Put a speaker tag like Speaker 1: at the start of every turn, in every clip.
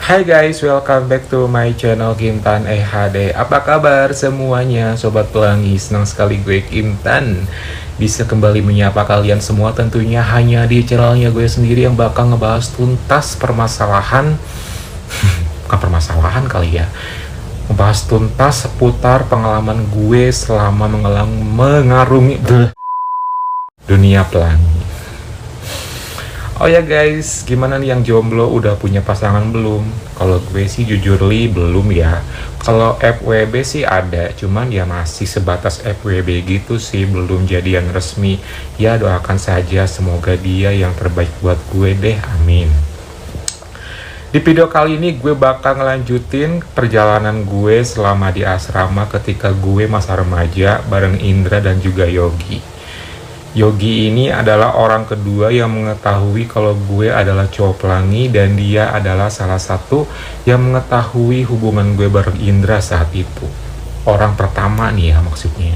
Speaker 1: Hai guys, welcome back to my channel Kintan EHD. Apa kabar semuanya Sobat Pelangi? Senang sekali gue Kintan bisa kembali menyapa kalian semua, tentunya hanya di channelnya gue sendiri yang bakal ngebahas tuntas permasalahan bukan permasalahan kali ya, ngebahas tuntas seputar pengalaman gue selama mengarungi dunia pelangi. Oh ya guys, gimana nih yang jomblo, udah punya pasangan belum? Kalau gue sih jujur belum ya. Kalau FWB sih ada, cuman ya masih sebatas FWB gitu sih, belum jadian resmi. Ya doakan saja, semoga dia yang terbaik buat gue deh, amin. Di video kali ini gue bakal ngelanjutin perjalanan gue selama di asrama ketika gue masa remaja bareng Indra dan juga Yogi. Yogi ini adalah orang kedua yang mengetahui kalau gue adalah cowok pelangi, dan dia adalah salah satu yang mengetahui hubungan gue bareng Indra saat itu. Orang pertama nih ya maksudnya.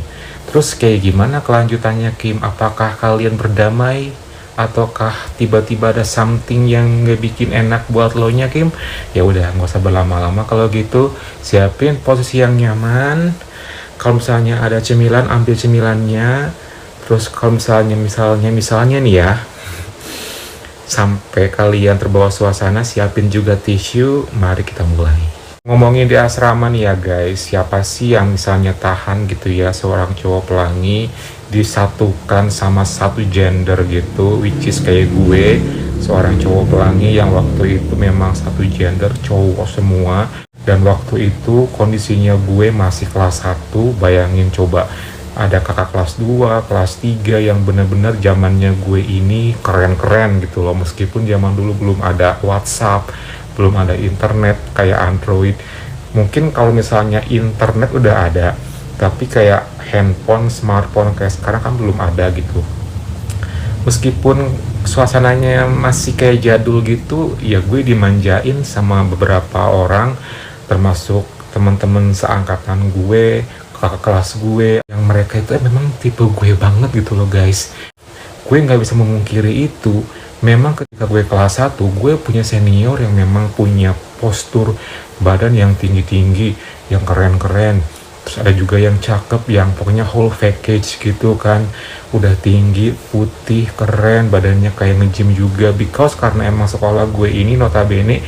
Speaker 1: Terus kayak gimana kelanjutannya Kim? Apakah kalian berdamai? Ataukah tiba-tiba ada something yang gak bikin enak buat lo nya Kim? Ya udah, nggak usah berlama-lama, kalau gitu siapin posisi yang nyaman. Kalau misalnya ada cemilan, ambil cemilannya. Terus kalau misalnya nih ya, sampai kalian terbawa suasana, siapin juga tisu, mari kita mulai. Ngomongin di asrama nih ya guys, siapa sih yang misalnya tahan gitu ya, seorang cowok pelangi disatukan sama satu gender gitu, which is kayak gue, seorang cowok pelangi yang waktu itu memang satu gender, cowok semua. Dan waktu itu kondisinya gue masih kelas 1, bayangin coba, ada kakak kelas 2, kelas 3 yang bener-bener zamannya gue ini keren-keren gitu loh. Meskipun zaman dulu belum ada WhatsApp, belum ada internet kayak Android. Mungkin kalau misalnya internet udah ada, tapi kayak handphone, smartphone kayak sekarang kan belum ada gitu. Meskipun suasananya masih kayak jadul gitu, ya gue dimanjain sama beberapa orang, termasuk teman-teman seangkatan gue, kakak kelas gue, yang mereka itu memang tipe gue banget gitu loh guys. Gue nggak bisa memungkiri itu. Memang ketika gue kelas 1, gue punya senior yang memang punya postur badan yang tinggi-tinggi, yang keren-keren. Terus ada juga yang cakep, yang pokoknya whole package gitu kan. Udah tinggi, putih, keren, badannya kayak nge-gym juga. Because karena emang sekolah gue ini notabene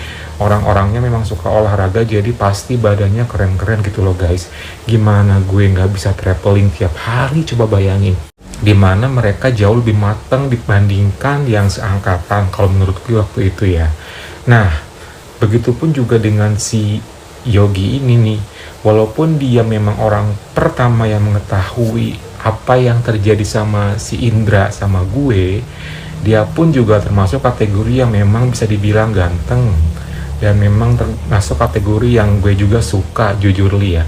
Speaker 1: orang-orangnya memang suka olahraga, jadi pasti badannya keren-keren gitu loh guys. Gimana gue nggak bisa traveling tiap hari, coba bayangin. Dimana mereka jauh lebih matang dibandingkan yang seangkatan kalau menurut gue waktu itu ya. Nah, begitupun juga dengan si Yogi ini nih. Walaupun dia memang orang pertama yang mengetahui apa yang terjadi sama si Indra sama gue, dia pun juga termasuk kategori yang memang bisa dibilang ganteng, dan memang termasuk kategori yang gue juga suka, jujur ya.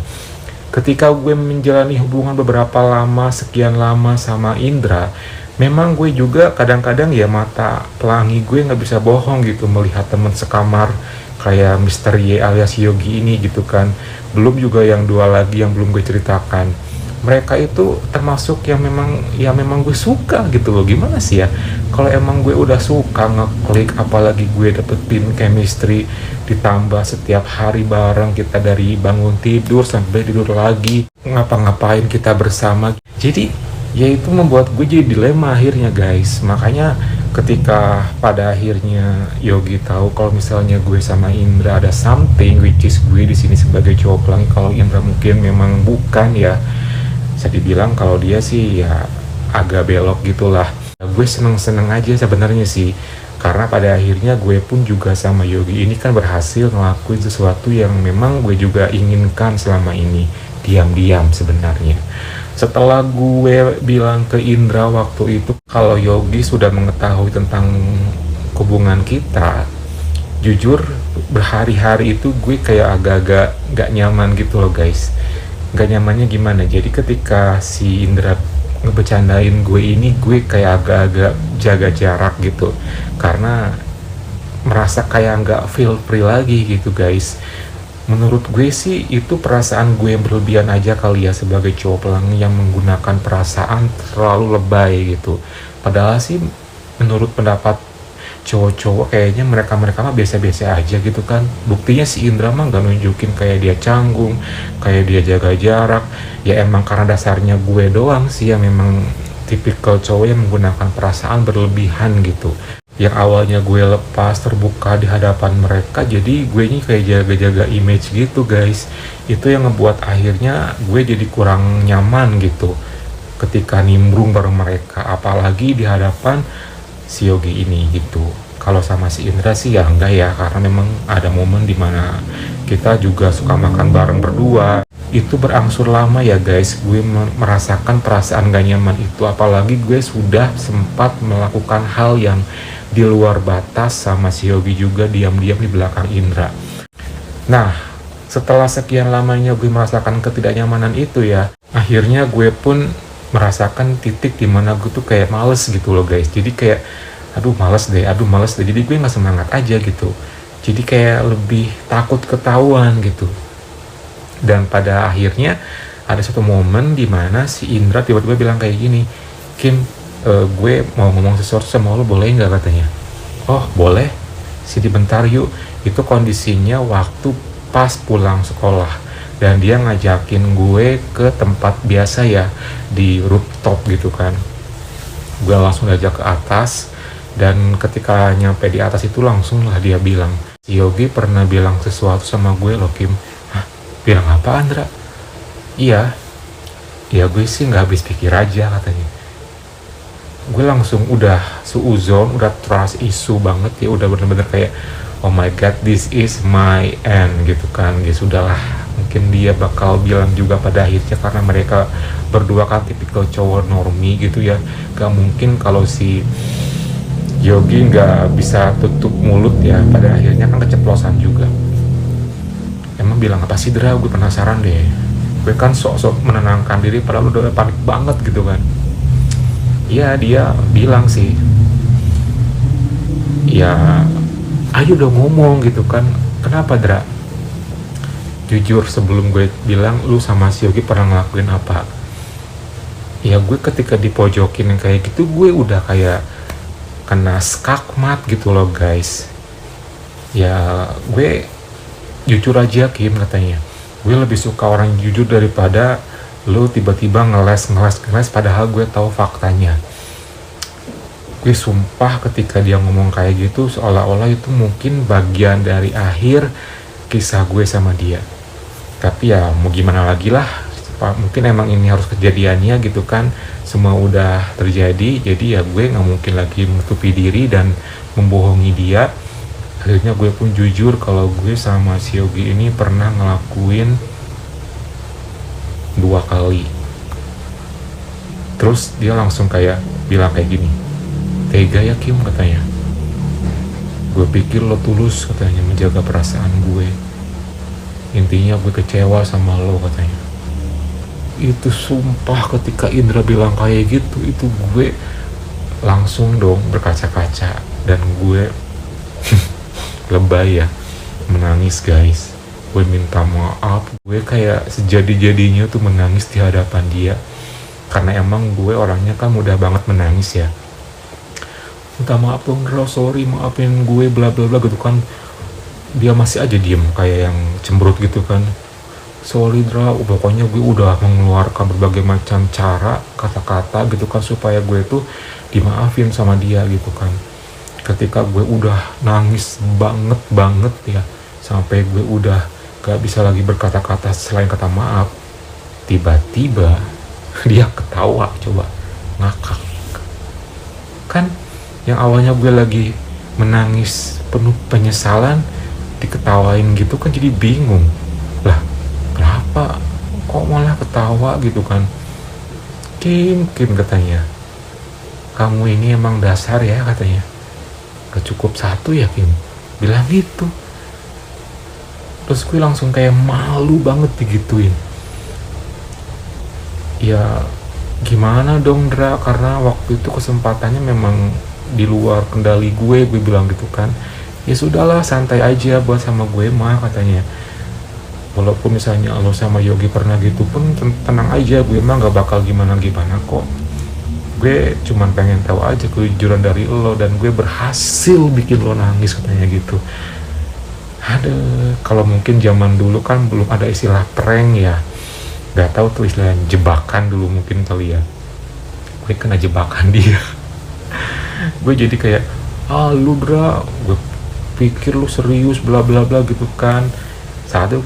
Speaker 1: Ketika gue menjalani hubungan beberapa lama, sekian lama sama Indra, memang gue juga kadang-kadang ya mata pelangi gue nggak bisa bohong gitu melihat teman sekamar kayak Mr. Y alias Yogi ini gitu kan. Belum juga yang dua lagi yang belum gue ceritakan. Mereka itu termasuk yang memang gue suka gitu loh. Gimana sih ya, kalau emang gue udah suka ngeklik, apalagi gue dapetin chemistry, ditambah setiap hari bareng kita dari bangun tidur sampai tidur lagi, ngapa-ngapain kita bersama, jadi ya itu membuat gue jadi dilema akhirnya guys. Makanya ketika pada akhirnya Yogi tahu kalau misalnya gue sama Indra ada something, which is gue di sini sebagai cowok pelangi, kalau Indra mungkin memang bukan ya, bisa dibilang kalau dia sih ya agak belok gitulah. Gue seneng-seneng aja sebenarnya sih, karena pada akhirnya gue pun juga sama Yogi ini kan berhasil ngelakuin sesuatu yang memang gue juga inginkan selama ini, diam-diam sebenarnya. Setelah gue bilang ke Indra waktu itu kalau Yogi sudah mengetahui tentang hubungan kita, jujur berhari-hari itu gue kayak agak-agak gak nyaman gitu loh guys. Gak nyamannya gimana, jadi ketika si Indra ngebecandain gue ini, gue kayak agak-agak jaga jarak gitu, karena merasa kayak gak feel free lagi gitu guys. Menurut gue sih itu perasaan gue yang berlebihan aja kali ya, sebagai cowok pelangi yang menggunakan perasaan terlalu lebay gitu. Padahal sih menurut pendapat cowok-cowok kayaknya mereka mah biasa-biasa aja gitu kan. Buktinya si Indra mah gak nunjukin kayak dia canggung, kayak dia jaga jarak. Ya emang karena dasarnya gue doang sih yang memang tipikal cowok yang menggunakan perasaan berlebihan gitu. Yang awalnya gue lepas terbuka di hadapan mereka, jadi gue ini kayak jaga-jaga image gitu guys. Itu yang ngebuat akhirnya gue jadi kurang nyaman gitu ketika nimbrung bareng mereka, apalagi di hadapan si Yogi ini gitu. Kalau sama si Indra sih ya enggak ya, karena memang ada momen dimana kita juga suka makan bareng berdua. Itu berangsur lama ya guys, gue merasakan perasaan gak nyaman itu, apalagi gue sudah sempat melakukan hal yang di luar batas sama si Yogi juga diam-diam di belakang Indra. Nah, setelah sekian lamanya gue merasakan ketidaknyamanan itu ya, akhirnya gue pun merasakan titik dimana gue tuh kayak males gitu loh guys. Jadi kayak aduh males deh, jadi gue nggak semangat aja gitu, jadi kayak lebih takut ketahuan gitu. Dan pada akhirnya ada satu momen dimana si Indra tiba-tiba bilang kayak gini, Kim, gue mau ngomong sesuatu sama lo, boleh nggak, katanya. Oh boleh, sini bentar yuk. Itu kondisinya waktu pas pulang sekolah, dan dia ngajakin gue ke tempat biasa ya, di rooftop gitu kan. Gue langsung diajak ke atas, dan ketika nyampe di atas itu langsung lah dia bilang, si Yogi pernah bilang sesuatu sama gue loh Kim. Hah? Bilang apa, Andra? Iya, ya gue sih nggak habis pikir aja, katanya. Gue langsung udah suuzon, udah trust issue banget ya, udah bener-bener kayak oh my god, this is my end gitu kan. Ya sudahlah, mungkin dia bakal bilang juga pada akhirnya, karena mereka berdua kan tipikal cowok normie gitu ya. Gak mungkin kalau si Yogi nggak bisa tutup mulut ya, pada akhirnya kan keceplosan juga. Emang bilang apa sih Dra, gue penasaran deh. Gue kan sok-sok menenangkan diri padahal udah panik banget gitu kan. Iya, dia bilang sih, ya ayo udah ngomong gitu kan. Kenapa Dra? Jujur sebelum gue bilang lu sama si Yogi pernah ngelakuin apa, ya gue ketika dipojokin kayak gitu gue udah kayak kena skakmat gitu loh guys. Ya gue jujur aja Kim, katanya, gue lebih suka orang jujur daripada lu tiba-tiba ngeles padahal gue tahu faktanya. Gue sumpah ketika dia ngomong kayak gitu seolah-olah itu mungkin bagian dari akhir kisah gue sama dia. Tapi ya mau gimana lagi lah, mungkin emang ini harus kejadiannya gitu kan. Semua udah terjadi, jadi ya gue gak mungkin lagi menutupi diri dan membohongi dia. Akhirnya gue pun jujur kalau gue sama si Yogi ini pernah ngelakuin 2 kali. Terus dia langsung kayak bilang kayak gini, tega ya Kim, katanya. Gue pikir lo tulus, katanya, menjaga perasaan gue. Intinya gue kecewa sama lo, katanya. Itu sumpah ketika Indra bilang kayak gitu, itu gue langsung dong berkaca-kaca, dan gue lebay ya, menangis guys. Gue minta maaf, gue kayak sejadi-jadinya tuh menangis di hadapan dia, karena emang gue orangnya kan mudah banget menangis ya. Minta maaf dong Dra, sorry, maafin gue, bla bla bla gitu kan. Dia masih aja diem kayak yang cemberut gitu kan. Sorry Dra, pokoknya gue udah mengeluarkan berbagai macam cara, kata-kata gitu kan, supaya gue tuh dimaafin sama dia gitu kan. Ketika gue udah nangis banget ya, sampai gue udah gak bisa lagi berkata-kata selain kata maaf, tiba-tiba dia ketawa, coba, ngakak. Kan yang awalnya gue lagi menangis penuh penyesalan, diketawain gitu kan, jadi bingung lah, kenapa kok malah ketawa gitu kan. Kim, katanya, kamu ini emang dasar ya, katanya, gak cukup 1 ya Kim, bilang gitu. Terus gue langsung kayak malu banget digituin. Ya gimana dong Dra, karena waktu itu kesempatannya memang di luar kendali gue bilang gitu kan. Ya sudahlah, santai aja buat sama gue mah, katanya. Walaupun misalnya lo sama Yogi pernah gitu pun tenang aja, gue mah gak bakal gimana kok. gue cuman pengen tahu aja kejujuran dari lo, dan gue berhasil bikin lo nangis katanya gitu. Aduh, kalau mungkin zaman dulu kan belum ada istilah prank ya, nggak tahu tuh istilah jebakan dulu mungkin kali ya. Gue kena jebakan dia. Gue jadi kayak, lu Dra, gue pikir lu serius bla bla bla gitu kan. 1-0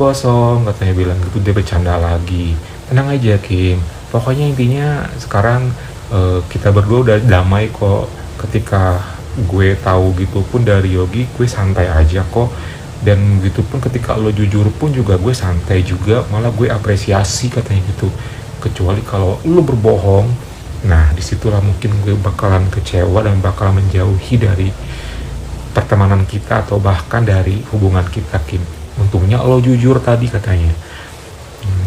Speaker 1: katanya bilang gitu. Dia bercanda lagi, tenang aja Kim, pokoknya intinya sekarang kita berdua udah damai kok. Ketika gue tahu gitu pun dari Yogi, gue santai aja kok. Dan gitu pun ketika lo jujur pun juga gue santai juga, malah gue apresiasi katanya gitu. Kecuali kalau lo berbohong, nah disitulah mungkin gue bakalan kecewa dan bakalan menjauhi dari pertemanan kita atau bahkan dari hubungan kita Kim. Untungnya lo jujur tadi katanya.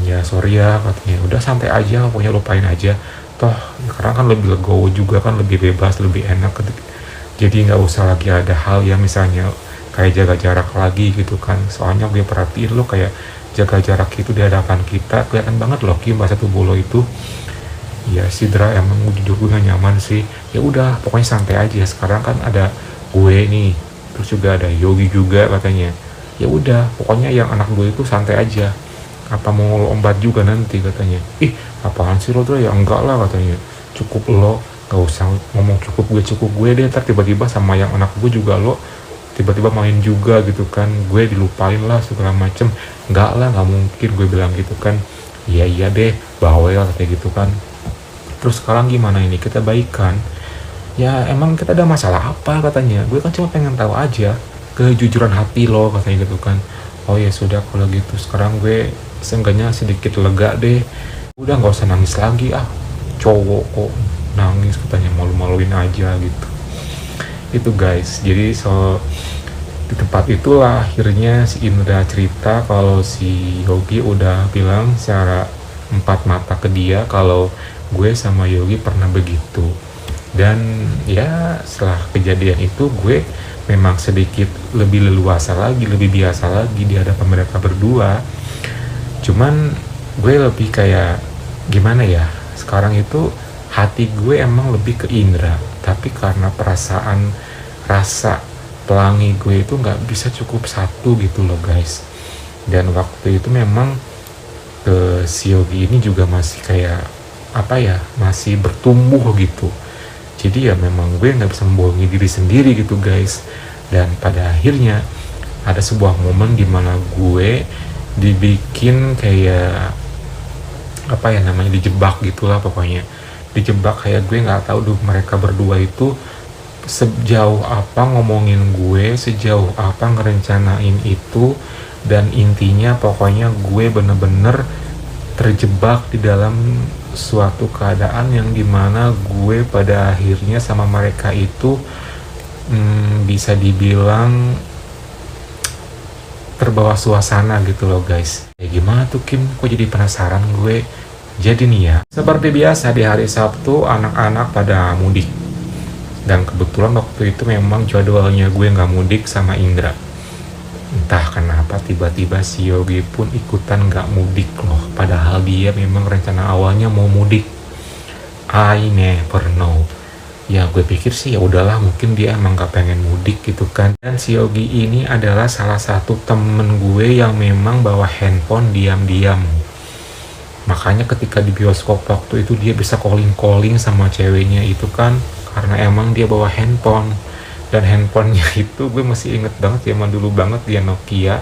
Speaker 1: Ya sorry ya katanya, udah santai aja, pokoknya lupain aja. Toh sekarang kan lebih legowo juga kan, lebih bebas, lebih enak. Jadi nggak usah lagi ada hal yang misalnya kayak jaga jarak lagi gitu kan. Soalnya gue perhatiin lo kayak jaga jarak itu di hadapan kita, kelihatan banget loh Kim bahasa tubuh lo itu. Ya si Dra emang jujur gue gak nyaman sih. Ya udah pokoknya santai aja, sekarang kan ada gue nih, terus juga ada Yogi juga katanya. Ya udah pokoknya yang anak gue itu santai aja, apa mau lo ombat juga nanti katanya. Apaan sih lo Dra? Ya enggak lah katanya, cukup lo, gak usah ngomong cukup gue deh, ntar tiba-tiba sama yang anak gue juga lo tiba-tiba main juga gitu kan, gue dilupain lah segala macem. Enggak lah, gak mungkin, gue bilang gitu kan. Iya deh, bawel kayak gitu kan. Terus sekarang gimana ini, kita baikan? Ya emang kita ada masalah apa katanya. Gue kan cuma pengen tahu aja kejujuran hati lo katanya gitu kan. Oh ya sudah kalau gitu, sekarang gue seenggaknya sedikit lega deh. Udah nggak usah nangis lagi, cowok kok nangis katanya, malu-maluin aja gitu. Itu guys, jadi di tempat itulah akhirnya si Indra cerita kalau si Yogi udah bilang secara empat mata ke dia kalau gue sama Yogi pernah begitu. Dan ya setelah kejadian itu gue memang sedikit lebih leluasa lagi, lebih biasa lagi di hadapan mereka berdua. Cuman gue lebih kayak gimana ya, sekarang itu hati gue emang lebih ke Indra, tapi karena perasaan rasa pelangi gue itu nggak bisa cukup satu gitu loh guys. Dan waktu itu memang si Yogi ini juga masih kayak apa ya, masih bertumbuh gitu. Jadi ya memang gue nggak bisa membohongi diri sendiri gitu guys. Dan pada akhirnya ada sebuah momen dimana gue dibikin kayak apa ya namanya, dijebak gitulah pokoknya. Dijebak kayak gue nggak tahu mereka berdua itu sejauh apa ngomongin gue, sejauh apa ngerencanain itu. Dan intinya pokoknya gue bener-bener terjebak di dalam suatu keadaan yang dimana gue pada akhirnya sama mereka itu bisa dibilang terbawa suasana gitu loh guys. Ya gimana tuh Kim, kok jadi penasaran gue. Jadi nih ya, seperti biasa di hari Sabtu anak-anak pada mudik. Dan kebetulan waktu itu memang jadwalnya gue gak mudik sama Indra. Entah kenapa tiba-tiba si Yogi pun ikutan gak mudik loh, padahal dia memang rencana awalnya mau mudik. I never know. Ya gue pikir sih ya udahlah, mungkin dia emang gak pengen mudik gitu kan. Dan si Yogi ini adalah salah satu temen gue yang memang bawa handphone diam-diam. Makanya ketika di bioskop waktu itu dia bisa calling sama ceweknya itu kan, karena emang dia bawa handphone. Dan handphonenya itu gue masih inget banget zaman dulu banget, dia Nokia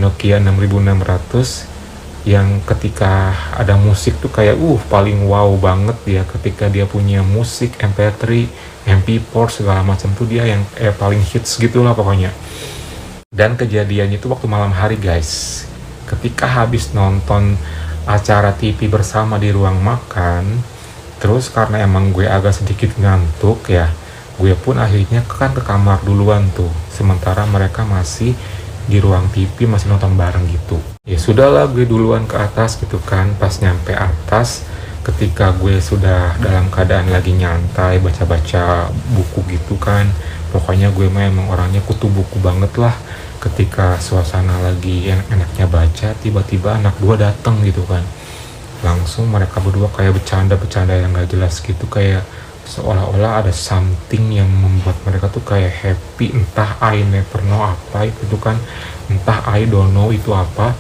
Speaker 1: 6600, yang ketika ada musik tuh kayak paling wow banget dia. Ketika dia punya musik MP3, MP4 segala macam tuh dia yang paling hits gitulah pokoknya. Dan kejadiannya itu waktu malam hari guys, ketika habis nonton acara TV bersama di ruang makan. Terus karena emang gue agak sedikit ngantuk ya, gue pun akhirnya kan ke kamar duluan tuh, sementara mereka masih di ruang TV masih nonton bareng gitu. Ya sudahlah, gue duluan ke atas gitu kan. Pas nyampe atas, ketika gue sudah dalam keadaan lagi nyantai baca-baca buku gitu kan, pokoknya gue memang orangnya kutu buku banget lah. Ketika suasana lagi enak-enaknya baca, tiba-tiba anak gue datang gitu kan. Langsung mereka berdua kayak bercanda yang gak jelas gitu, kayak seolah-olah ada something yang membuat mereka tuh kayak happy, entah I never know apa itu kan, entah I don't know itu apa.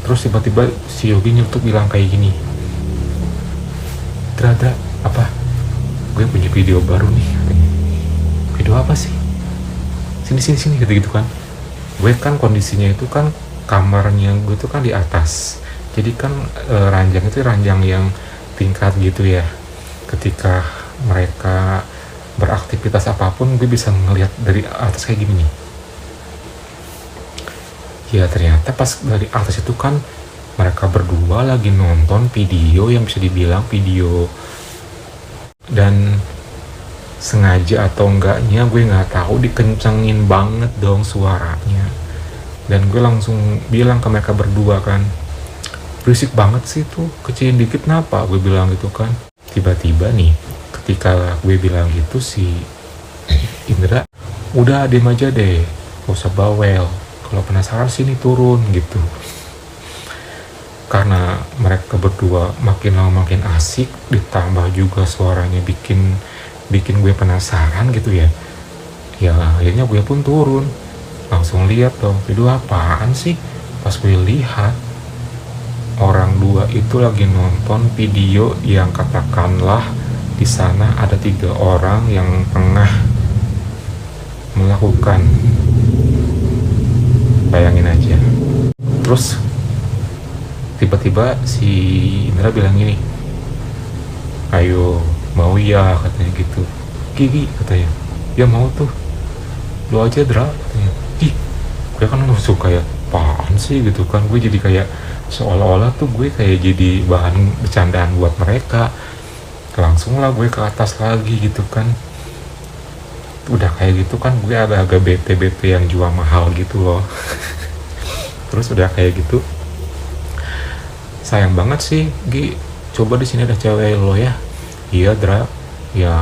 Speaker 1: Terus tiba-tiba si Yogi nyeletuk bilang kayak gini, Dra, apa, gue punya video baru nih katanya. Video apa sih? Sini gitu kan. Gue kan kondisinya itu kan kamarnya gue tuh kan di atas, jadi kan ranjang itu ranjang yang tingkat gitu ya. Ketika mereka beraktivitas apapun gue bisa ngelihat dari atas kayak gini nih. Ya ternyata pas dari atas itu kan mereka berdua lagi nonton video yang bisa dibilang video, dan sengaja atau enggaknya gue nggak tahu dikencengin banget dong suaranya. Dan gue langsung bilang ke mereka berdua kan, berisik banget sih tuh, kecilin dikit kenapa, gue bilang gitu kan. Tiba-tiba nih ketika gue bilang gitu, si Indra, udah diem aja deh, gak usah bawel, kalau penasaran sini turun gitu. Karena mereka berdua makin lama makin asik, ditambah juga suaranya bikin gue penasaran gitu ya. Ya akhirnya gue pun turun, langsung lihat dong, video apaan sih. Pas gue lihat, orang dua itu lagi nonton video yang katakanlah di sana ada 3 orang yang tengah melakukan, bayangin aja. Terus tiba-tiba si Indra bilang gini, ayo mau ya katanya gitu. Gigi katanya, ya mau tuh, lu aja Dra katanya. Ih, gue kan langsung kayak apaan sih gitu kan. Gue jadi kayak seolah-olah tuh gue kayak jadi bahan bercandaan buat mereka. Langsung lah gue ke atas lagi gitu kan. Udah kayak gitu kan gue agak-agak bete yang jual mahal gitu loh. Terus udah kayak gitu, sayang banget sih Gi, coba di sini ada cewek lo ya. Iya Dra, ya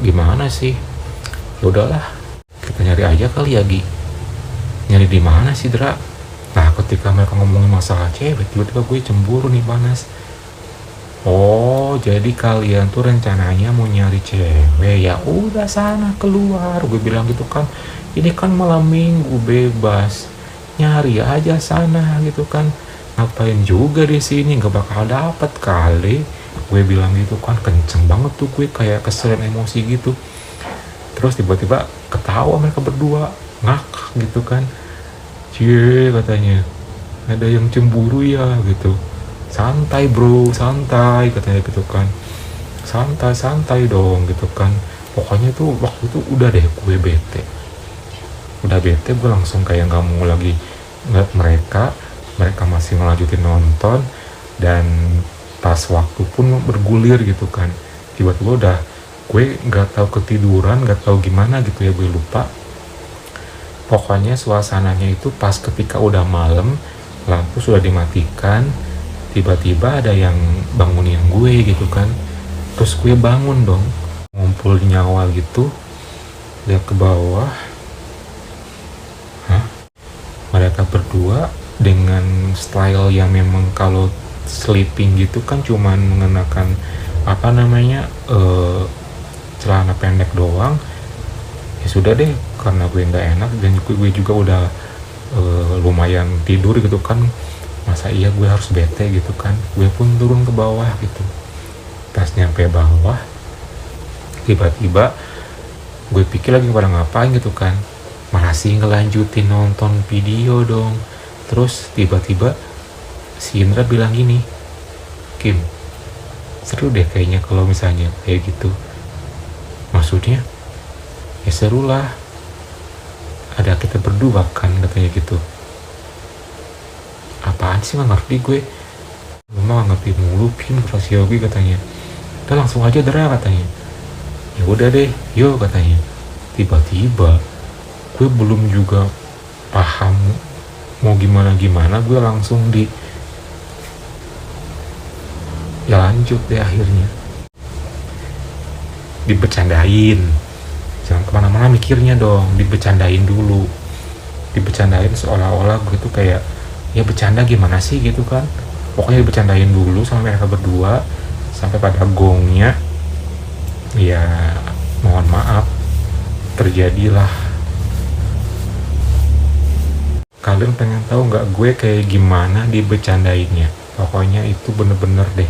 Speaker 1: gimana sih, ya udahlah kita nyari aja kali ya Gi. Nyari di mana sih Dra? Nah ketika mereka ngomongin masalah cewek, tiba-tiba gue cemburu nih panas. Oh jadi kalian tuh rencananya mau nyari cewek, ya udah sana keluar, gue bilang gitu kan. Ini kan malam minggu bebas, nyari aja sana gitu kan. Ngapain juga di sini, nggak bakal dapet kali, gue bilang gitu kan. Kenceng banget tuh gue, kayak kesel emosi gitu. Terus tiba-tiba ketawa mereka berdua, ngakak gitu kan. Cie katanya, ada yang cemburu ya gitu. Santai bro, santai katanya gitu kan. Santai dong gitu kan. Pokoknya tuh waktu itu udah deh gue bete. Gue langsung kayak nggak mau lagi ngeliat mereka. Mereka masih ngelanjutin nonton, dan pas waktu pun bergulir gitu kan. Tiba-tiba udah gue nggak tahu ketiduran, nggak tahu gimana gitu ya, gue lupa. Pokoknya suasananya itu pas ketika udah malam, lampu sudah dimatikan, tiba-tiba ada yang bangunin gue gitu kan. Terus gue bangun dong, ngumpul nyawa gitu, lihat ke bawah. Mereka berdua dengan style yang memang kalau sleeping gitu kan cuman mengenakan apa namanya celana pendek doang. Ya sudah deh, karena gue nggak enak dan gue juga udah lumayan tidur gitu kan. Masa iya gue harus bete gitu kan. Gue pun turun ke bawah gitu. Pas nyampe bawah, tiba-tiba gue pikir lagi pada ngapain gitu kan, masih ngelanjutin nonton video dong. Terus tiba-tiba si Indra bilang gini, Kim, seru deh kayaknya kalau misalnya kayak gitu. Maksudnya? Ya seru lah, ada kita berdua kan katanya gitu. Apaan sih, nggak ngerti gue. Memang nggak ngerti mulu Kim, kata si Yogi katanya. Udah langsung aja Dra katanya. Ya udah deh, yuk katanya. Tiba-tiba gue belum juga paham mau gimana, gue langsung ya lanjut deh akhirnya. Dibercandain, jangan kemana-mana mikirnya dong, dibercandain dulu. Dibercandain seolah-olah gue tuh kayak, ya bercanda gimana sih gitu kan. Pokoknya dibercandain dulu sama mereka berdua, sampai pada gongnya Ya mohon maaf, terjadilah. Kalian pengen tahu nggak gue kayak gimana dibecandainnya? Pokoknya itu bener-bener deh,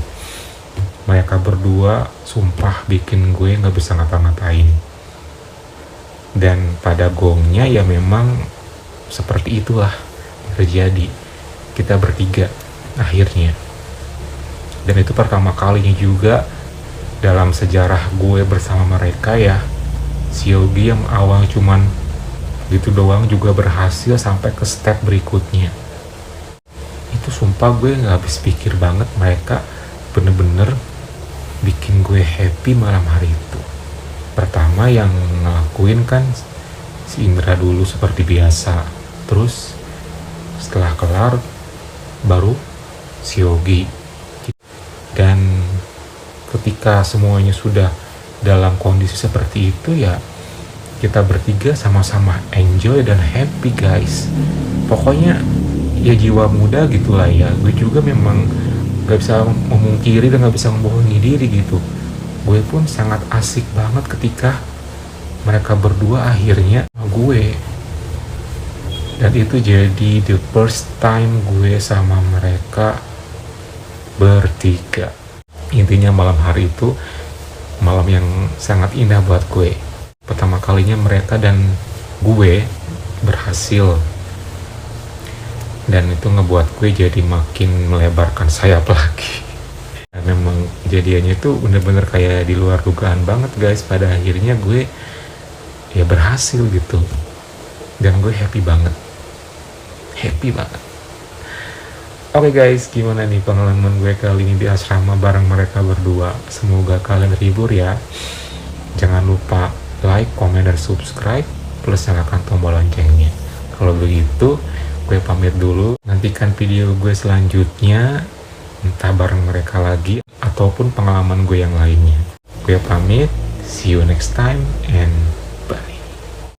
Speaker 1: mereka berdua sumpah bikin gue nggak bisa ngapa-ngapain. Dan pada gongnya ya memang seperti itulah terjadi. Kita bertiga akhirnya. Dan itu pertama kalinya juga dalam sejarah gue bersama mereka ya. Si Yogi yang awal cuman gitu doang juga berhasil sampai ke step berikutnya. Itu sumpah gue nggak habis pikir banget, mereka bener-bener bikin gue happy malam hari itu. Pertama yang ngelakuin kan si Indra dulu seperti biasa. Terus setelah kelar baru si Yogi. Dan ketika semuanya sudah dalam kondisi seperti itu ya, kita bertiga sama-sama enjoy dan happy guys. Pokoknya ya jiwa muda gitulah ya. Gue juga memang gak bisa memungkiri dan gak bisa membohongi diri gitu. Gue pun sangat asik banget ketika mereka berdua akhirnya sama gue. Dan itu jadi the first time gue sama mereka bertiga. Intinya malam hari itu malam yang sangat indah buat gue. Pertama kalinya mereka dan gue berhasil. Dan itu ngebuat gue jadi makin melebarkan sayap lagi. Dan memang kejadiannya itu bener-bener kayak di luar dugaan banget guys. Pada akhirnya gue ya berhasil gitu. Dan gue happy banget. Happy banget. Oke guys, gimana nih pengalaman gue kali ini di asrama bareng mereka berdua? Semoga kalian terhibur ya. Jangan lupa like, komen, dan subscribe, plus nyalakan tombol loncengnya. Kalau begitu, gue pamit dulu. Nantikan video gue selanjutnya, entah bareng mereka lagi, ataupun pengalaman gue yang lainnya. Gue pamit, see you next time, and